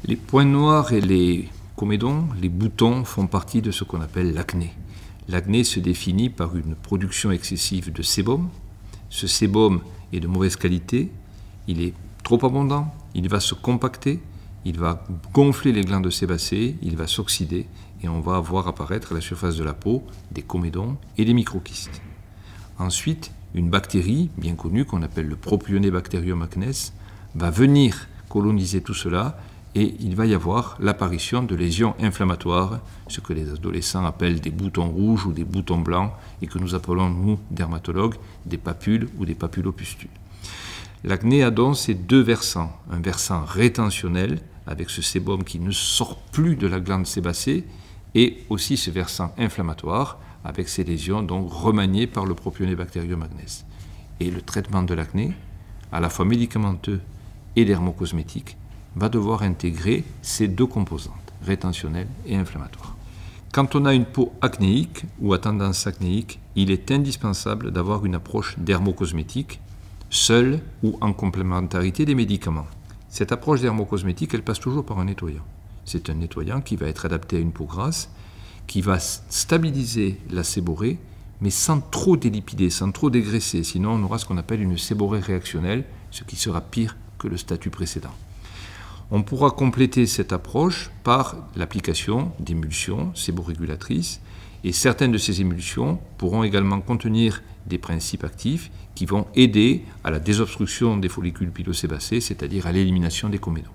Les points noirs et les comédons, les boutons, font partie de ce qu'on appelle l'acné. L'acné se définit par une production excessive de sébum. Ce sébum est de mauvaise qualité, il est trop abondant, il va se compacter, il va gonfler les glandes sébacées, il va s'oxyder et on va voir apparaître à la surface de la peau des comédons et des microkystes. Ensuite, une bactérie bien connue qu'on appelle le Propionibacterium acnes va venir coloniser tout cela et il va y avoir l'apparition de lésions inflammatoires, ce que les adolescents appellent des boutons rouges ou des boutons blancs et que nous appelons, nous, dermatologues, des papules ou des papulopustules. L'acné a donc ces deux versants, un versant rétentionnel avec ce sébum qui ne sort plus de la glande sébacée et aussi ce versant inflammatoire avec ces lésions donc remaniées par le Propionibacterium acnes. Et le traitement de l'acné, à la fois médicamenteux et dermocosmétique, va devoir intégrer ces deux composantes, rétentionnelle et inflammatoire. Quand on a une peau acnéique ou à tendance acnéique, il est indispensable d'avoir une approche dermocosmétique, seule ou en complémentarité des médicaments. Cette approche dermocosmétique, elle passe toujours par un nettoyant. C'est un nettoyant qui va être adapté à une peau grasse, qui va stabiliser la séborrhée, mais sans trop délipider, sans trop dégraisser. Sinon, on aura ce qu'on appelle une séborrhée réactionnelle, ce qui sera pire que le statut précédent. On pourra compléter cette approche par l'application d'émulsions séborrégulatrices et certaines de ces émulsions pourront également contenir des principes actifs qui vont aider à la désobstruction des follicules pilosébacés, c'est-à-dire à l'élimination des comédons.